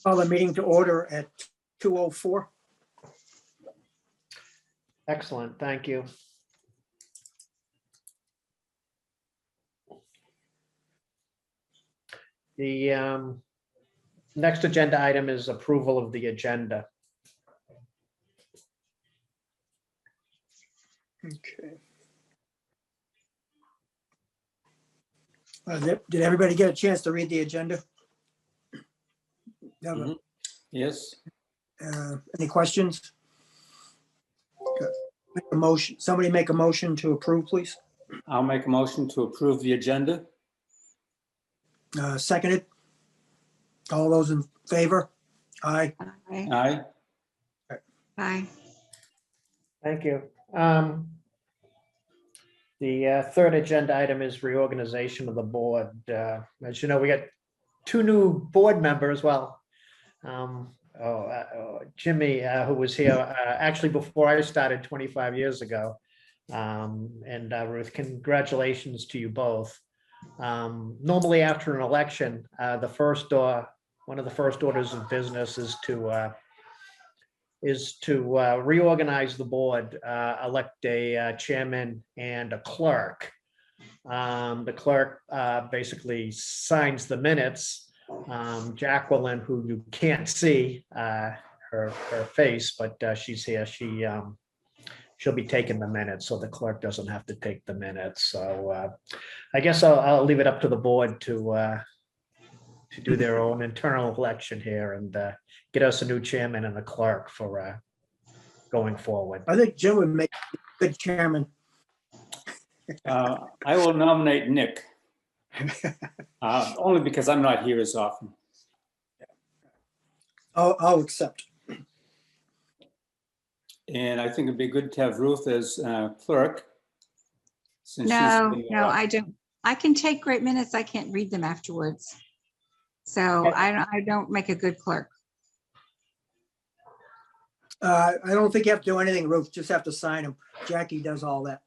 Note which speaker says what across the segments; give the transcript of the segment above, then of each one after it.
Speaker 1: Call the meeting to order at 2:04.
Speaker 2: Excellent, thank you. The next agenda item is approval of the agenda.
Speaker 1: Okay. Did everybody get a chance to read the agenda? Have a-
Speaker 3: Yes,
Speaker 1: Any questions? Okay. Make a motion. Somebody make a motion to approve, please.
Speaker 3: I'll make a motion to approve the agenda.
Speaker 1: Seconded. All those in favor? Aye.
Speaker 4: Aye.
Speaker 3: Aye.
Speaker 4: Aye.
Speaker 2: Thank you. The third agenda item is reorganization of the board. As you know, we got two new board members. Well, Jimmy, who was here actually before I started 25 years ago. And Ruth, congratulations to you both. Normally after an election, one of the first orders of business is to reorganize the board, elect a chairman and a clerk. The clerk basically signs the minutes. Jacqueline, who you can't see her face, but she's here. She'll be taking the minutes, so the clerk doesn't have to take the minutes. So I guess I'll leave it up to the board to do their own internal election here and get us a new chairman and a clerk for going forward.
Speaker 1: I think Jim would make a good chairman.
Speaker 3: I will nominate Nick. Only because I'm not here as often.
Speaker 1: I'll accept.
Speaker 3: And I think it'd be good to have Ruth as clerk. since she's
Speaker 4: No,
Speaker 3: been,
Speaker 4: no, I don't. I can take great minutes. I can't read them afterwards. So I don't make a good clerk.
Speaker 1: I don't think you have to do anything, Ruth. Just have to sign them. Jackie does all that.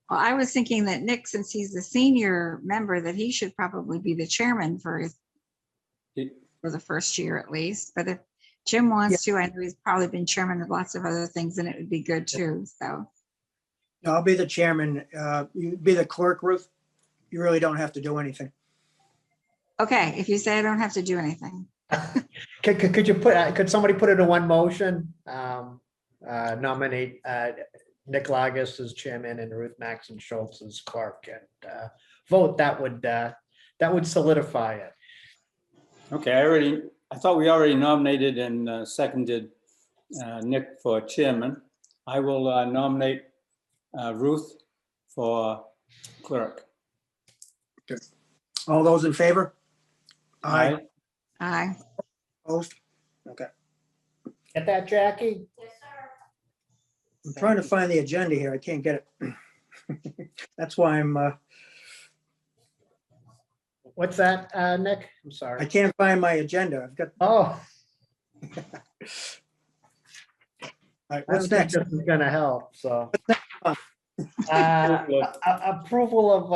Speaker 4: Well, I was thinking that Nick, since he's the senior member, that he should probably be the chairman for the first year at least. But if Jim wants to, I know he's probably been chairman of lots of other things and it would be good too, so.
Speaker 1: I'll be the chairman. You be the clerk, Ruth. You really don't have to do anything.
Speaker 4: Okay, if you say I don't have to do anything.
Speaker 2: Could somebody put it in one motion? Nominate Nick Lagus as chairman and Ruth Maxon Schultz as clerk and vote. That would solidify it.
Speaker 3: okay, I thought we already nominated and seconded Nick for chairman. I will nominate Ruth for clerk.
Speaker 1: All those in favor?
Speaker 3: Aye.
Speaker 4: Aye.
Speaker 1: Opposed? Okay.
Speaker 2: Get that, Jackie?
Speaker 1: I'm trying to find the agenda here. I can't get it. That's why
Speaker 2: What's that, Nick? I'm
Speaker 1: I
Speaker 2: sorry.
Speaker 1: can't find my agenda. I've got,
Speaker 2: Oh,
Speaker 1: all right,
Speaker 2: I don't
Speaker 1: what's
Speaker 2: think
Speaker 1: next?
Speaker 2: this is gonna help, so. Approval of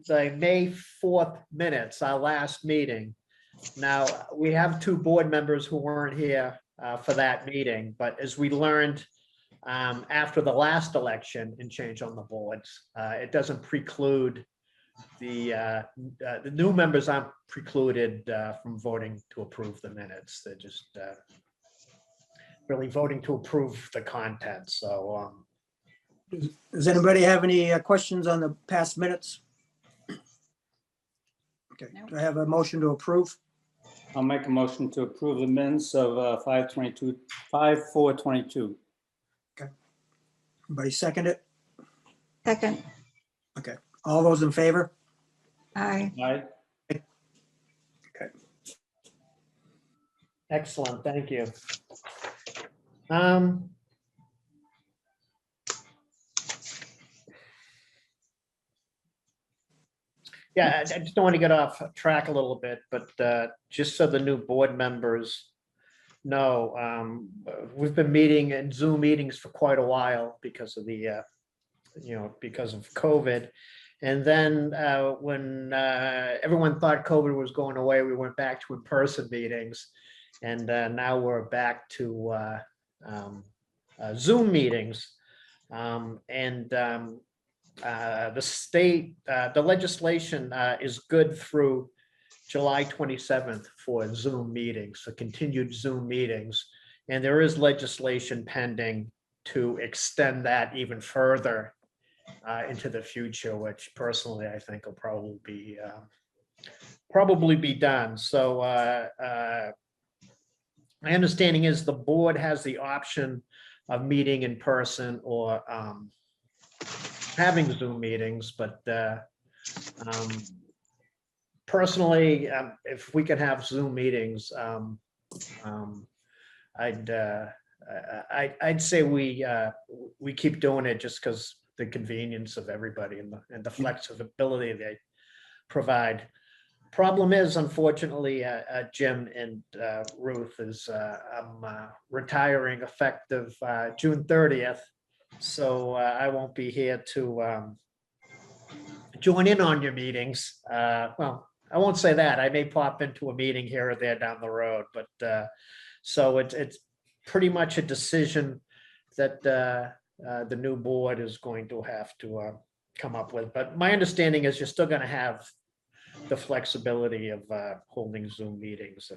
Speaker 2: the May 4th minutes, our last meeting. Now, we have two board members who weren't here for that meeting, but as we learned after the last election and change on the boards, it doesn't preclude the new members aren't precluded from voting to approve the minutes. They're just really voting to approve the content. So
Speaker 1: Does anybody have any questions on the past minutes? Okay, do I have a motion to approve?
Speaker 3: I'll make a motion to approve the minutes of 5/4/22.
Speaker 1: Anybody second it?
Speaker 4: Second.
Speaker 1: Okay, all those in favor?
Speaker 4: Aye.
Speaker 3: Aye.
Speaker 2: excellent, thank you. Yeah, I just don't want to get off track a little bit, but just so the new board members no. We've been meeting in Zoom meetings for quite a while because of the, because of COVID. And then when everyone thought COVID was going away, we went back to in-person meetings. And now we're back to Zoom meetings. The state, the legislation is good through July 27th for Zoom meetings, for continued Zoom meetings. And there is legislation pending to extend that even further into the future, which personally I think will probably be done. So my understanding is the board has the option of meeting in person or having Zoom meetings, but personally, if we could have Zoom meetings, I'd say we keep doing it just because the convenience of everybody and the flexibility they provide. Problem is, unfortunately, Jim and Ruth, is I'm retiring effective June 30th. So I won't be here to join in on your meetings. Well, I won't say that. I may pop into a meeting here or there down the road, but so it's pretty much a decision that the new board is going to have to come up with. But my understanding is you're still going to have the flexibility of holding Zoom meetings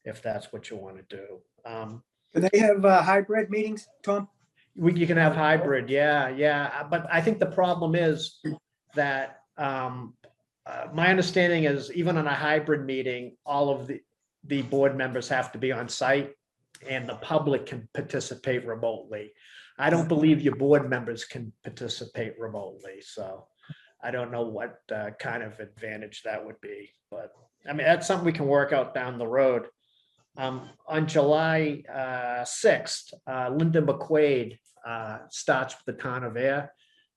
Speaker 2: if that's what you want to do.
Speaker 1: Do they have hybrid meetings, Tom?
Speaker 2: You can have hybrid, yeah. But I think the problem is that my understanding is even on a hybrid meeting, all of the board members have to be on site and the public can participate remotely. I don't believe your board members can participate remotely, so I don't know what kind of advantage that would be. But I mean, that's something we can work out down the road. On July 6th, Linda McQuaid starts with the town of Ayer.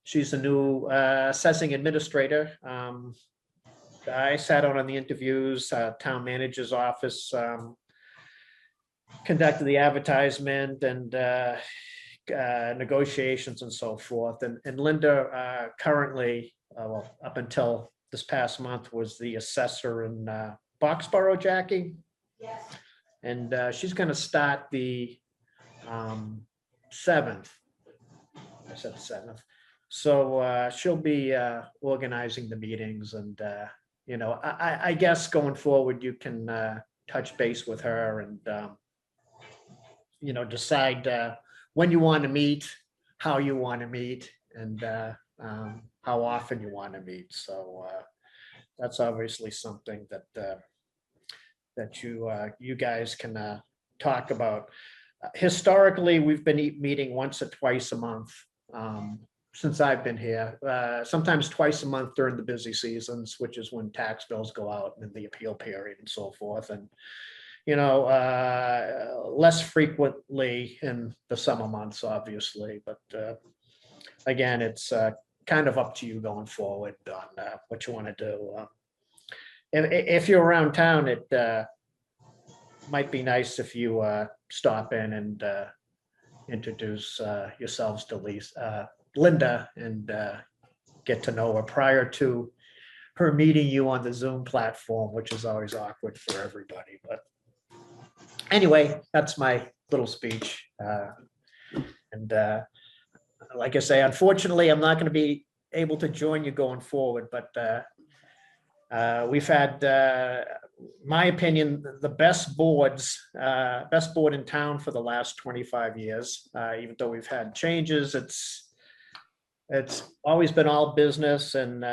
Speaker 2: She's the new assessing administrator. I sat on the interviews, town manager's office conducted the advertisement and negotiations and so forth. And Linda currently, well, up until this past month, was the assessor in Boxborough, Jackie.
Speaker 5: Yes.
Speaker 2: And she's going to start the 7th. I said the 7th. So she'll be organizing the meetings, and I guess going forward you can touch base with her and decide when you want to meet, how you want to meet, and how often you want to meet. So that's obviously something that you guys can talk about. Historically, we've been meeting once or twice a month since I've been here, sometimes twice a month during the busy seasons, which is when tax bills go out and the appeal period and so forth. And, less frequently in the summer months, obviously. But again, it's kind of up to you going forward on what you want to do. If you're around town, it might be nice if you stop in and introduce yourselves to Linda and get to know her prior to her meeting you on the Zoom platform, which is always awkward for everybody. But anyway, that's my little speech. And like I say, unfortunately, I'm not going to be able to join you going forward, but we've had, my opinion, the best board in town for the last 25 years. Even though we've had changes, it's always been all business and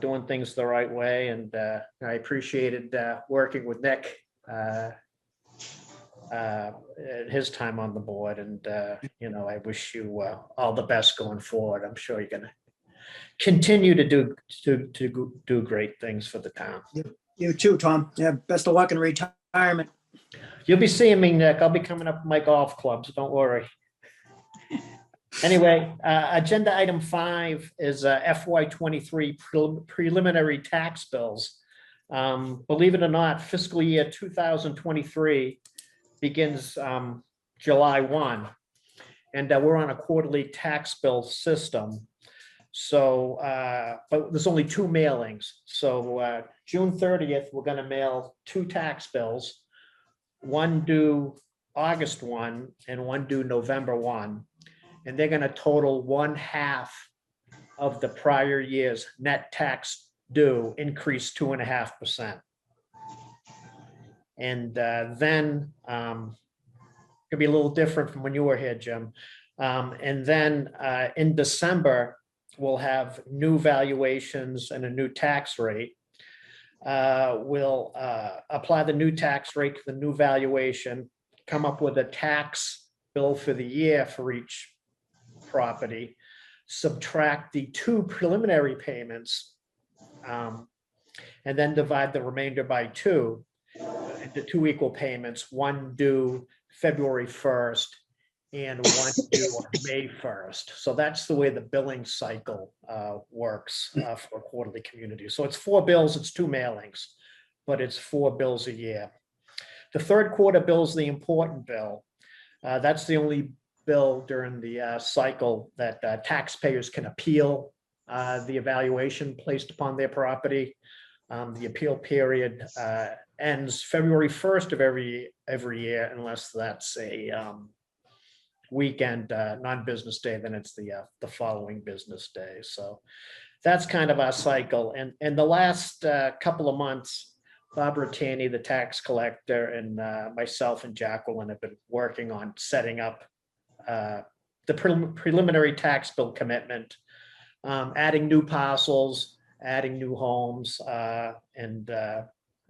Speaker 2: doing things the right way. And I appreciated working with Nick his time on the board. And I wish you all the best going forward. I'm sure you're going to continue to do great things for the town.
Speaker 1: You too, Tom. Yeah, best of luck in retirement.
Speaker 2: You'll be seeing me, Nick. I'll be coming up with my golf clubs. Don't worry. Anyway, agenda item 5 is FY23 preliminary tax bills. Believe it or not, fiscal year 2023 begins July 1. And we're on a quarterly tax bill system. So, but there's only 2 mailings. So June 30th, we're going to mail 2 tax bills, one due August 1 and one due November 1. And they're going to total 1/2 of the prior year's net tax due, increase 2.5%. And then it'll be a little different from when you were here, Jim. And then in December, we'll have new valuations and a new tax rate. We'll apply the new tax rate to the new valuation, come up with a tax bill for the year for each property, subtract the 2 preliminary payments, and then divide the remainder by 2 into 2 equal payments, one due February 1st and one due on May 1st. So that's the way the billing cycle works for a quarterly community. So it's 4 bills, it's 2 mailings, but it's 4 bills a year. The third quarter bill is the important bill. That's the only bill during the cycle that taxpayers can appeal the evaluation placed upon their property. The appeal period ends February 1st of every year, unless that's a weekend non-business day, then it's the following business day. So that's kind of our cycle. And the last couple of months, Barbara Taney, the tax collector, and myself and Jacqueline have been working on setting up the preliminary tax bill commitment, adding new parcels, adding new homes, and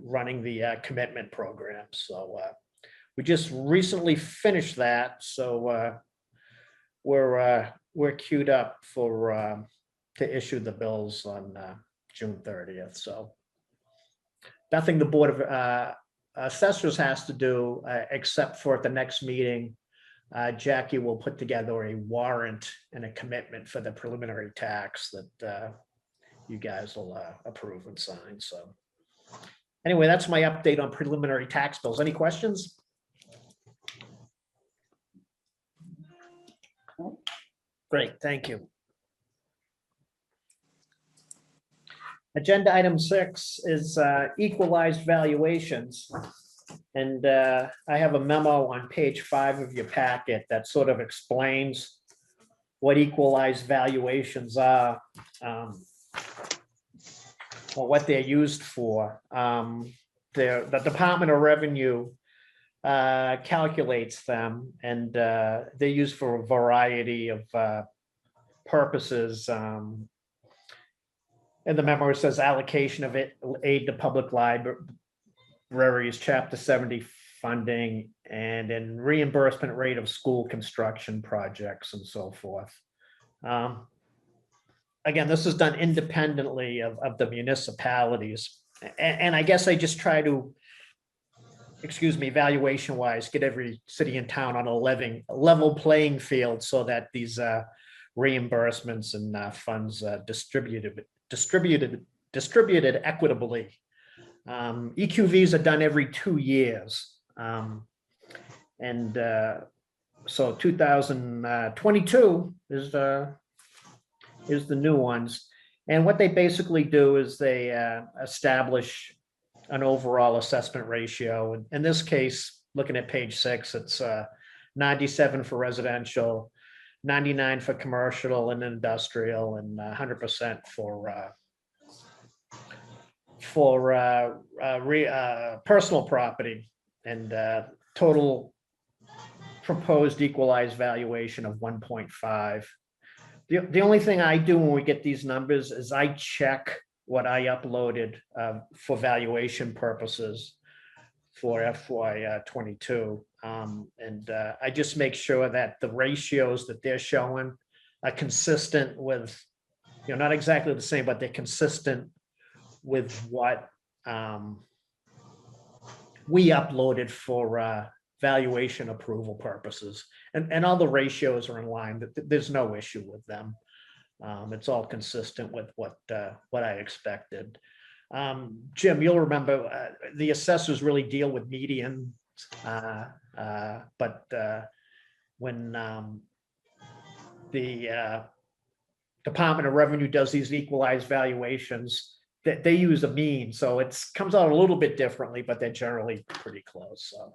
Speaker 2: running the commitment program. So we just recently finished that, so we're queued up for to issue the bills on June 30th. So nothing the Board of Assessors has to do, except for at the next meeting, Jackie will put together a warrant and a commitment for the preliminary tax that you guys will approve and sign. So anyway, that's my update on preliminary tax bills. Any questions? Great, thank you. Agenda item 6 is equalized valuations. And I have a memo on page 5 of your packet that sort of explains what equalized valuations are, or what they're used for. The Department of Revenue calculates them, and they're used for a variety of purposes. And the memo says allocation of aid to public libraries, Chapter 70 funding, and in reimbursement rate of school construction projects and so forth. Again, this is done independently of the municipalities. And I guess I just try to, valuation wise, get every city and town on a level playing field so that these reimbursements and funds distributed equitably. EQVs are done every 2 years. So 2022 is the new ones. And what they basically do is they establish an overall assessment ratio. In this case, looking at page 6, it's 97 for residential, 99 for commercial and industrial, and 100% for personal property, and total proposed equalized valuation of 1.5. The only thing I do when we get these numbers is I check what I uploaded for valuation purposes for FY22. And I just make sure that the ratios that they're showing are consistent with, not exactly the same, but they're consistent with what we uploaded for valuation approval purposes. And all the ratios are in line. There's no issue with them. It's all consistent with what I expected. Jim, you'll remember, the assessors really deal with medians. But when the Department of Revenue does these equalized valuations, that they use a mean, so it comes out a little bit differently, but they're generally pretty close. So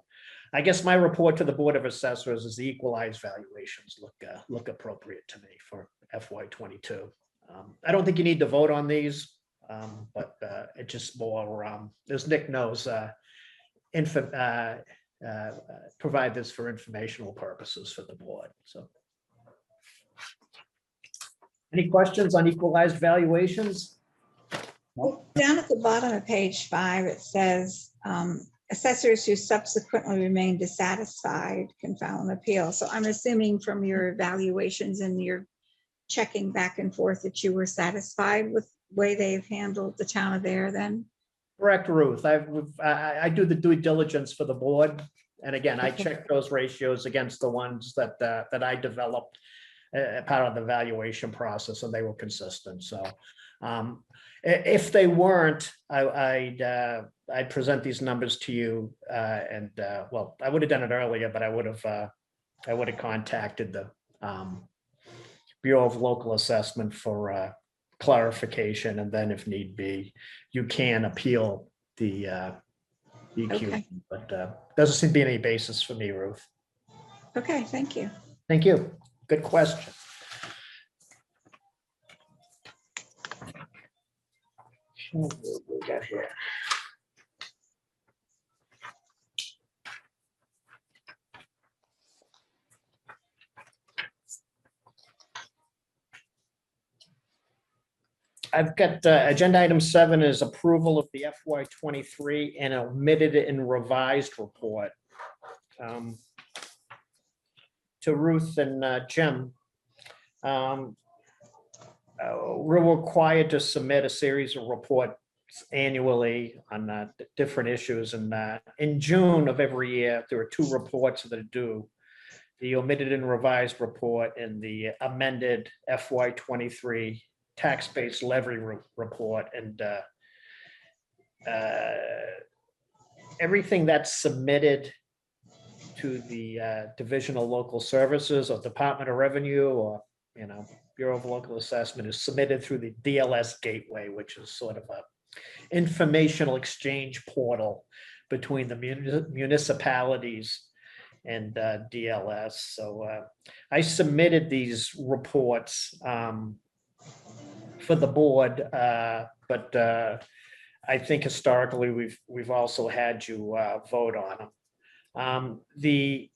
Speaker 2: I guess my report to the Board of Assessors is the equalized valuations look appropriate to me for FY22. I don't think you need to vote on these, but it just more, as Nick knows, provide this for informational purposes for the board. So, any questions on equalized valuations?
Speaker 4: Down at the bottom of page 5, it says assessors who subsequently remain dissatisfied can file an appeal. So I'm assuming from your evaluations and your checking back and forth that you were satisfied with the way they've handled the town of Ayer then?
Speaker 2: Correct, Ruth. I do the due diligence for the board. And again, I check those ratios against the ones that I developed part of the valuation process, and they were consistent. So if they weren't, I'd present these numbers to you. Well, I would have done it earlier, but I would have contacted the Bureau of Local Assessment for clarification, and then if need be, you can appeal the EQ.
Speaker 4: Okay.
Speaker 2: But doesn't seem to be any basis for me, Ruth.
Speaker 4: Okay, thank you.
Speaker 2: Thank you. Good question. What we got here? I've got agenda item 7 is approval of the FY23 and omitted and revised report. To Ruth and Jim, we're required to submit a series of reports annually on different issues. And in June of every year, there are 2 reports that are due: the omitted and revised report and the amended FY23 tax-based levy report. And everything that's submitted to the Division of Local Services or Department of Revenue or, Bureau of Local Assessment is submitted through the DLS Gateway, which is sort of a informational exchange portal between the municipalities and DLS. So I submitted these reports for the board, but I think historically we've also had you vote on them. The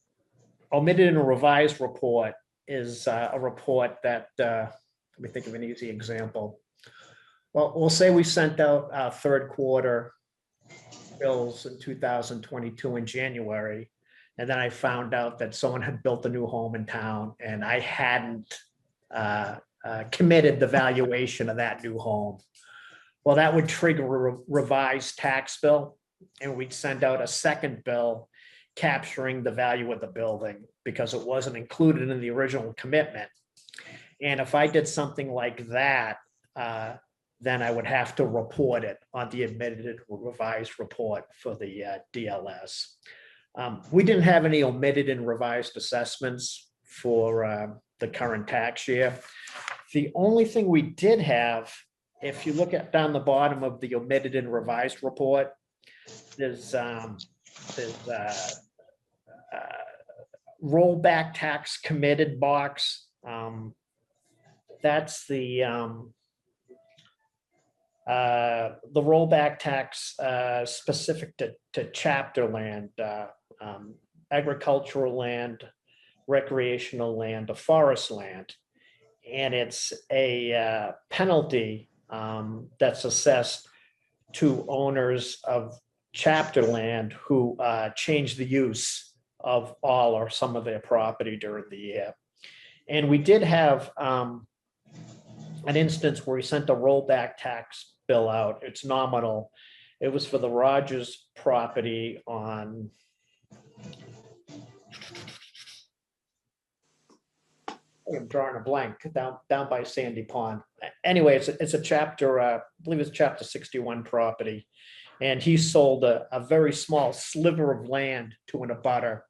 Speaker 2: omitted and revised report is a report that, let me think of an easy example. Well, we'll say we sent out our 3rd quarter bills in 2022 in January, and then I found out that someone had built a new home in town and I hadn't committed the valuation of that new home. Well, that would trigger a revised tax bill, and we'd send out a 2nd bill capturing the value of the building because it wasn't included in the original commitment. And if I did something like that, then I would have to report it on the omitted revised report for the DLS. We didn't have any omitted and revised assessments for the current tax year. The only thing we did have, if you look at down the bottom of the omitted and revised report, there's rollback tax committed box. That's the rollback tax specific to chapter land, agricultural land, recreational land, or forest land. And it's a penalty that's assessed to owners of chapter land who change the use of all or some of their property during the year. And we did have an instance where we sent a rollback tax bill out. It's nominal. It was for the Rogers property on I'm drawing a blank down by Sandy Pond. anyway, it's a chapter, I believe it's chapter 61 property. And he sold a very small sliver of land to an abutter.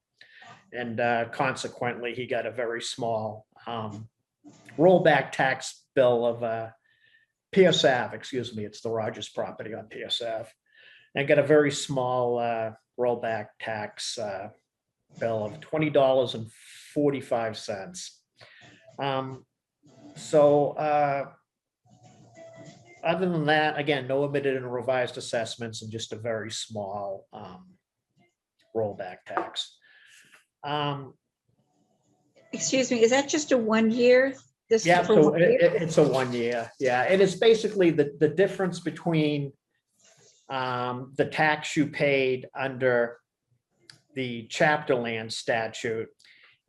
Speaker 2: And consequently, he got a very small rollback tax bill of Pierce Ave, excuse me, it's the Rogers property on Pierce Ave. And got a very small rollback tax bill of $20.45. Other than that, again, no omitted and revised assessments and just a very small rollback tax.
Speaker 4: Excuse me, is that just a 1 year? This
Speaker 2: Yeah,
Speaker 4: for
Speaker 2: so
Speaker 4: 1 year?
Speaker 2: it's a 1 year. Yeah, and it's basically the difference between the tax you paid under the chapter land statute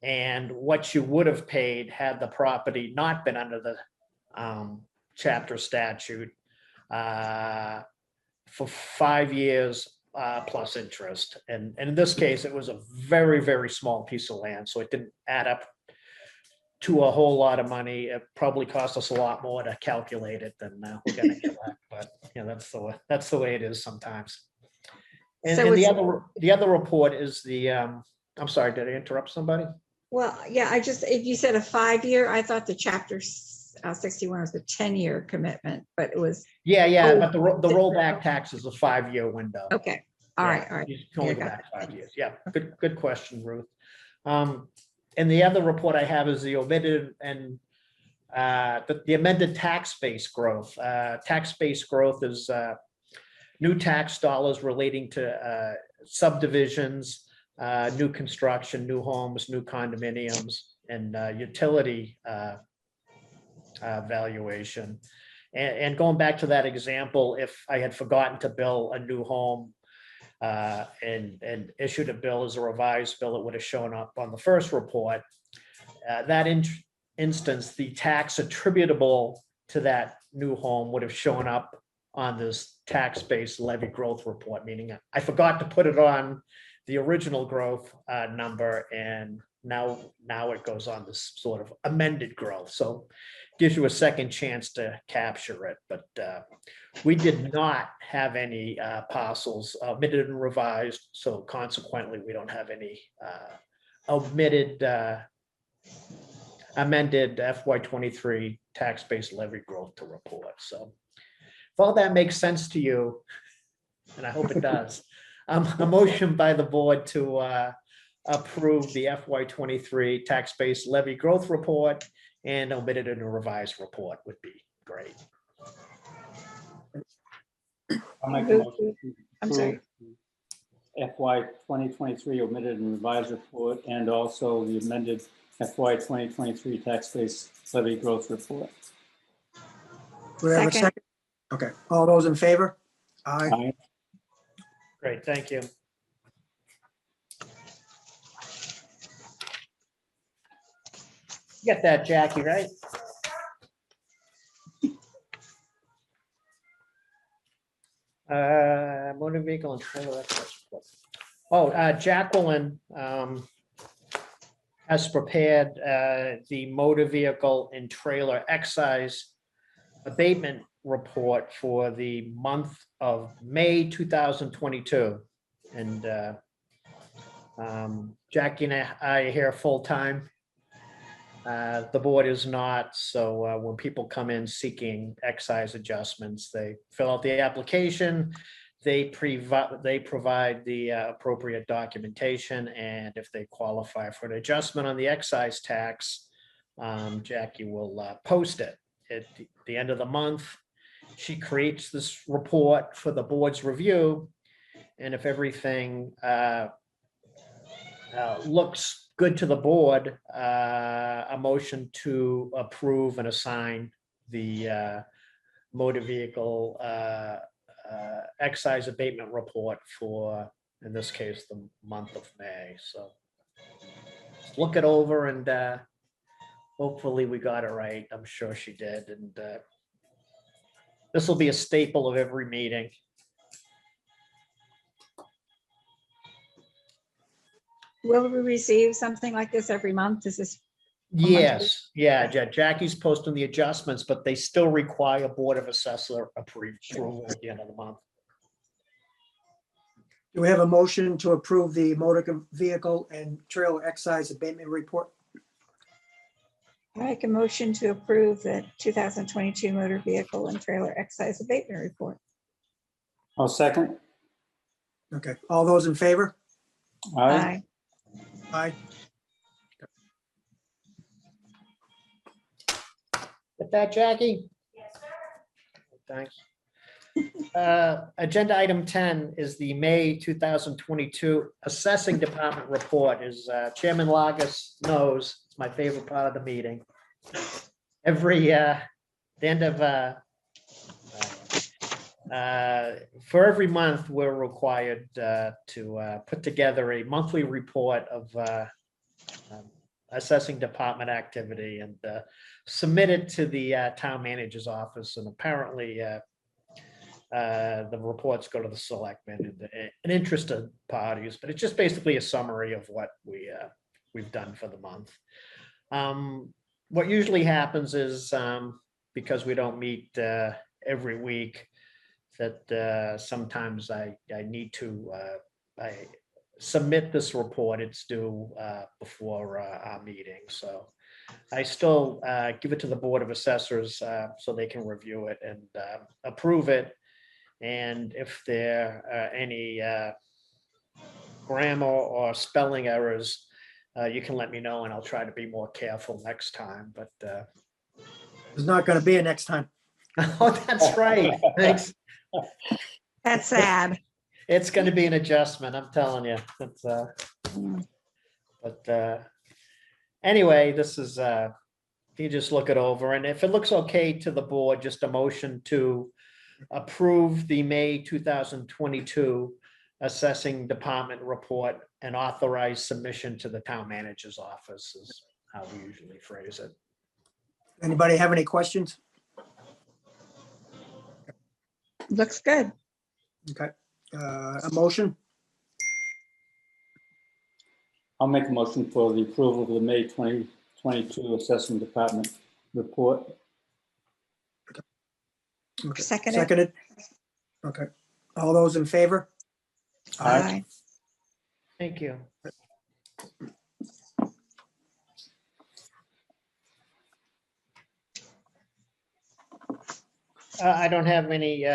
Speaker 2: and what you would have paid had the property not been under the chapter statute for 5 years plus interest. And in this case, it was a very, very small piece of land, so it didn't add up to a whole lot of money. It probably cost us a lot more to calculate it than we're going to collect, but you know, that's the way it is sometimes. And,
Speaker 4: So
Speaker 2: and
Speaker 4: it's-
Speaker 2: the other report is the I'm sorry, did I interrupt somebody?
Speaker 4: Well, yeah, if you said a 5 year, I thought the chapter 61 was a 10-year commitment, but it was,
Speaker 2: Yeah,
Speaker 4: Oh.
Speaker 2: but the rollback tax is a 5-year window.
Speaker 4: okay. All
Speaker 2: Yeah,
Speaker 4: right, all right.
Speaker 2: You can only
Speaker 4: Yeah,
Speaker 2: go
Speaker 4: got
Speaker 2: back
Speaker 4: it.
Speaker 2: 5 years. Yeah, good question, Ruth. And the other report I have is the omitted and the amended tax base growth. Tax base growth is new tax dollars relating to subdivisions, new construction, new homes, new condominiums, and utility valuation. And going back to that example, if I had forgotten to bill a new home and issued a bill as a revised bill, it would have shown up on the first report. That instance, the tax attributable to that new home would have shown up on this tax-based levy growth report, meaning I forgot to put it on the original growth number, and now it goes on this sort of amended growth. So gives you a second chance to capture it, but we did not have any parcels omitted and revised, so consequently we don't have any omitted amended FY23 tax-based levy growth to report. So if all that makes sense to you, and I hope it does, a motion by the board to approve the FY23 tax-based levy growth report and omitted in a revised report would be great.
Speaker 3: I'll make a motion to
Speaker 4: I'm sorry.
Speaker 3: approve FY 2023 omitted and revised report, and also the amended FY 2023 tax-based levy growth report.
Speaker 1: Do we have a
Speaker 4: Second.
Speaker 1: second? Okay, all those in favor? Aye.
Speaker 3: Aye.
Speaker 2: Great, thank you. You got that, Jackie, right? Motor vehicle and trailer. Jacqueline has prepared the motor vehicle and trailer excise abatement report for the month of May 2022. And Jackie and I are here full-time. The board is not, so when people come in seeking excise adjustments, they fill out the application, they provide the appropriate documentation, and if they qualify for an adjustment on the excise tax, Jackie will post it at the end of the month. She creates this report for the board's review, and if everything looks good to the board, a motion to approve and assign the motor vehicle excise abatement report for, in this case, the month of May. So look it over, and hopefully we got it right. I'm sure she did. And this will be a staple of every meeting.
Speaker 4: Will we receive something like this every month? Is this
Speaker 2: Yes, yeah, Jackie's posting the adjustments, but they still require Board of Assessor approval at the end of the month.
Speaker 1: Do we have a motion to approve the motor vehicle and trailer excise abatement report?
Speaker 4: I make a motion to approve the 2022 motor vehicle and trailer excise abatement report.
Speaker 3: I'll second.
Speaker 1: Okay, all those in favor?
Speaker 3: Aye.
Speaker 1: Aye.
Speaker 2: With that, Jackie? Yes, sir. Thanks. Agenda item 10 is the May 2022 Assessing Department report. As Chairman Lagus knows, it's my favorite part of the meeting. The end of for every month, we're required to put together a monthly report of assessing department activity and submit it to the town manager's office. And apparently the reports go to the selectmen and interested parties, but it's just basically a summary of what we've done for the month. What usually happens is because we don't meet every week, that sometimes I need to I submit this report. It's due before our meeting, so I still give it to the Board of Assessors so they can review it and approve it. And if there are any grammar or spelling errors, you can let me know and I'll try to be more careful next time. But
Speaker 1: There's not going to be a next time.
Speaker 2: oh, that's right. Thanks.
Speaker 4: That's sad.
Speaker 2: It's going to be an adjustment, I'm telling you. It's,
Speaker 4: Mm.
Speaker 2: but anyway, this is you just look it over, and if it looks okay to the board, just a motion to approve the May 2022 assessing department report and authorize submission to the town manager's office is how we usually phrase it.
Speaker 1: Anybody have any questions?
Speaker 4: Looks good.
Speaker 1: Okay, a motion?
Speaker 3: I'll make a motion for the approval of the May 2022 Assessment Department report.
Speaker 1: Okay,
Speaker 4: Seconded.
Speaker 1: seconded. Okay, all those in favor?
Speaker 4: Aye.
Speaker 2: Thank you. I don't have any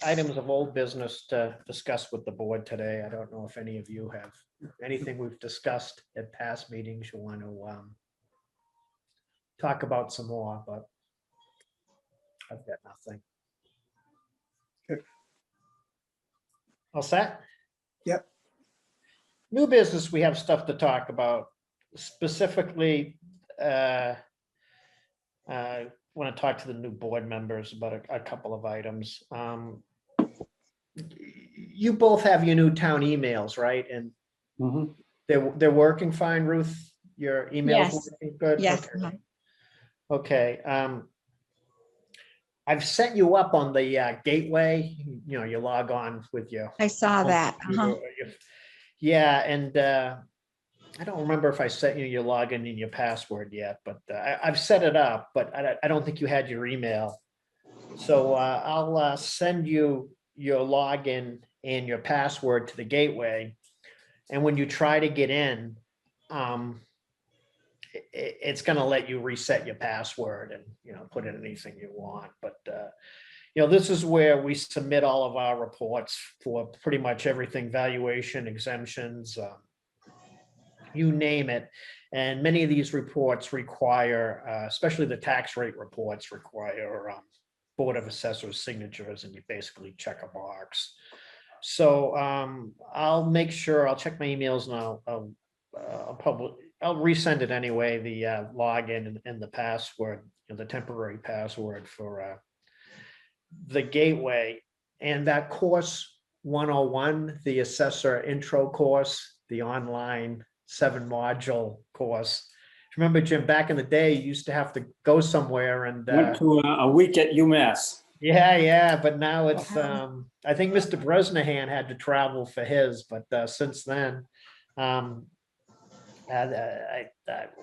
Speaker 2: items of old business to discuss with the board today. I don't know if any of you have anything we've discussed at past meetings you want to talk about some more, but I've got nothing.
Speaker 1: Okay.
Speaker 2: All set?
Speaker 1: Yep.
Speaker 2: New business, we have stuff to talk about. Specifically, want to talk to the new board members about a couple of items. You both have your new town emails, right? And
Speaker 3: Mhm.
Speaker 2: they're working fine, Ruth? Your emails
Speaker 4: Yes.
Speaker 2: working good?
Speaker 4: Yes.
Speaker 2: Okay. Okay. I've set you up on the gateway. You know, you log on with your
Speaker 4: I saw that. Uh-huh.
Speaker 2: yeah, and I don't remember if I set you your login and your password yet, but I've set it up, but I don't think you had your email. So I'll send you your login and your password to the gateway. And when you try to get in, it's going to let you reset your password and, you know, put in anything you want. But, you know, this is where we submit all of our reports for pretty much everything, valuation, exemptions, you name it. And many of these reports require, especially the tax rate reports require Board of Assessors signatures, and you basically check a box. So I'll make sure, I'll check my emails and I'll resend it anyway, the login and the password, you know, the temporary password for the gateway. And that course 101, the assessor intro course, the online 7-module course. Remember, Jim, back in the day, you used to have to go somewhere and
Speaker 3: Went to a week at UMass.
Speaker 2: yeah, but now it's I think Mr. Bresnahan had to travel for his, but since then,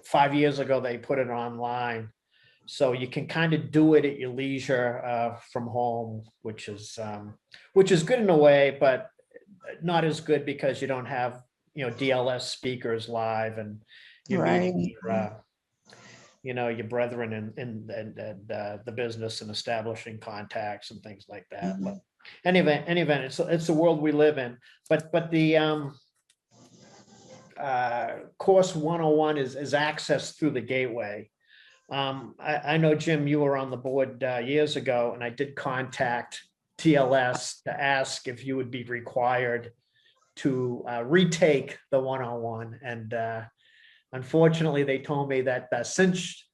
Speaker 2: 5 years ago, they put it online. So you can kind of do it at your leisure from home, which is good in a way, but not as good because you don't have, DLS speakers live and you're meeting your brethren in the business and establishing contacts and things like that. But any event, it's the world we live in. But the course 101 is accessed through the gateway. I know, Jim, you were on the board years ago, and I did contact TLS to ask if you would be required to retake the 101. And unfortunately, they told me that since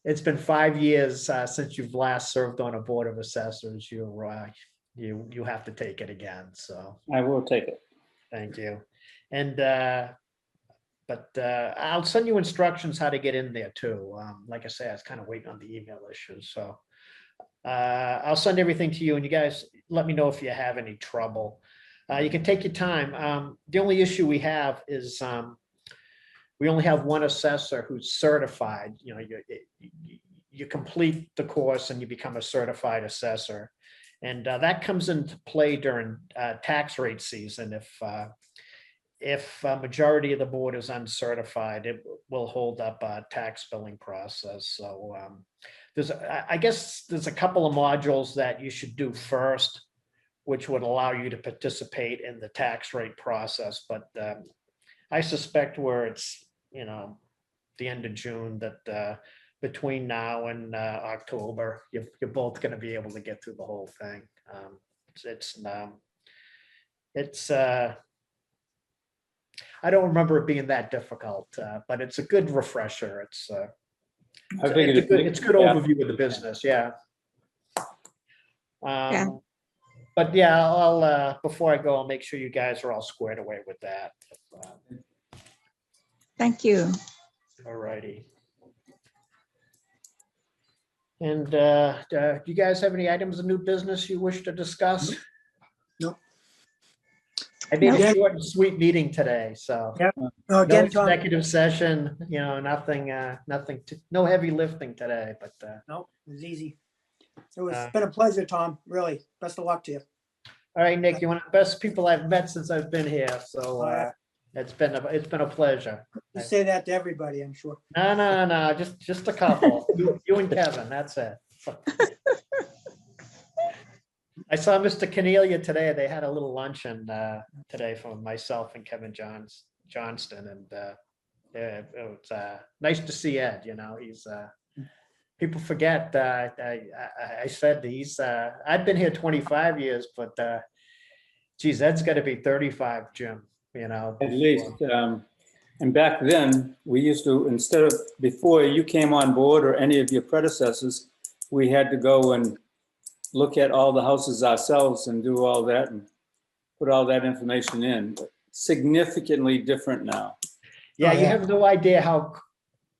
Speaker 2: it's been 5 years since you've last served on a board of assessors, you have to take it again. So
Speaker 3: I will take it.
Speaker 2: thank you. And but I'll send you instructions how to get in there too. Like I say, I was kind of waiting on the email issues. So I'll send everything to you, and you guys let me know if you have any trouble. You can take your time. The only issue we have is we only have one assessor who's certified. You complete the course and you become a certified assessor. And that comes into play during tax rate season. If a majority of the board is uncertified, it will hold up a tax billing process. So I guess there's a couple of modules that you should do first, which would allow you to participate in the tax rate process. But I suspect where it's, the end of June, that between now and October, you're both going to be able to get through the whole thing. I don't remember it being that difficult, but it's a good refresher. It's a good overview of the business. Yeah. But yeah, I'll before I go, I'll make sure you guys are all squared away with that.
Speaker 4: Thank you.
Speaker 2: All righty. And do you guys have any items of new business you wish to discuss?
Speaker 1: Nope.
Speaker 2: I made a short and sweet meeting today, so
Speaker 1: Yep.
Speaker 2: no
Speaker 1: Again, Tom,
Speaker 2: executive session, nothing, no heavy lifting today, but
Speaker 1: no, it was easy. It's been a pleasure, Tom, really. Best of luck to you.
Speaker 2: all right, Nick, you're one of the best people I've met since I've been here, so it's been a pleasure.
Speaker 1: You say that to everybody, I'm sure.
Speaker 2: No, just a couple. You and Kevin, that's it. I saw Mr. Cornelia today. They had a little luncheon today for myself and Kevin Johnston, and it was nice to see Ed. He's people forget. I said I've been here 25 years, but geez, Ed's got to be 35, Jim.
Speaker 3: At least. And back then, we used to, before you came on board or any of your predecessors, we had to go and look at all the houses ourselves and do all that and put all that information in. Significantly different now.
Speaker 2: Yeah, you have no idea how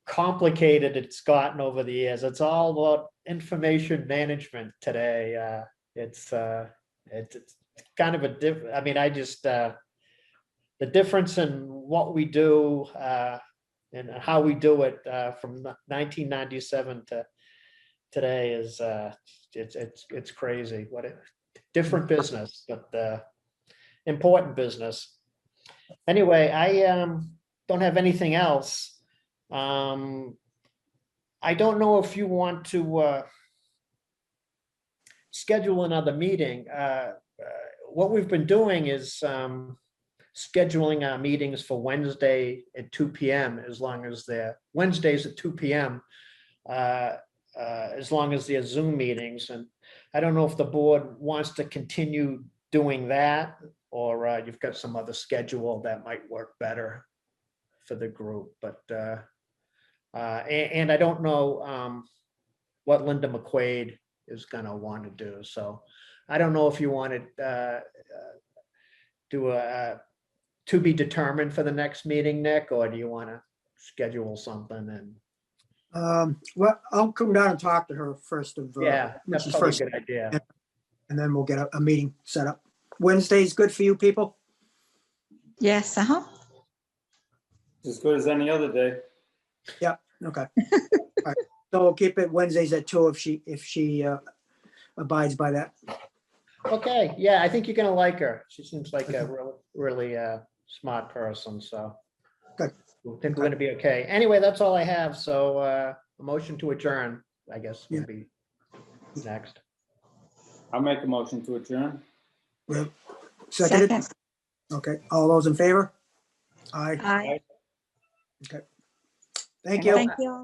Speaker 2: complicated it's gotten over the years. It's all about information management today. It's kind of a different. I mean, the difference in what we do and how we do it from 1997 to today is it's crazy. What a different business, but important business. Anyway, I don't have anything else. I don't know if you want to schedule another meeting. What we've been doing is scheduling our meetings for Wednesday at 2 p.m. as long as they're Wednesdays at 2 p.m. As long as they're Zoom meetings. And I don't know if the board wants to continue doing that, or you've got some other schedule that might work better for the group. But and I don't know what Linda McQuaid is going to want to do. So I don't know if you want to do a to be determined for the next meeting, Nick, or do you want to schedule something? And
Speaker 1: Well, I'll come down and talk to her first of
Speaker 2: yeah, that's probably a good idea.
Speaker 1: and then we'll get a meeting set up. Wednesday's good for you people?
Speaker 4: Yes,
Speaker 3: as good as any other day.
Speaker 1: Okay. All right. So we'll keep it Wednesdays at 2 if she abides by that.
Speaker 2: Okay, yeah, I think you're gonna like her. She seems like a really smart person, so.
Speaker 1: Good.
Speaker 2: I think we're gonna be okay. Anyway, that's all I have. So a motion to adjourn, I guess,
Speaker 1: Yeah.
Speaker 2: would be next.
Speaker 3: I'll make a motion to adjourn.
Speaker 1: Seconded?
Speaker 4: Second.
Speaker 1: Okay, all those in favor? Aye.
Speaker 4: Aye.
Speaker 1: Thank you.
Speaker 4: Thank you.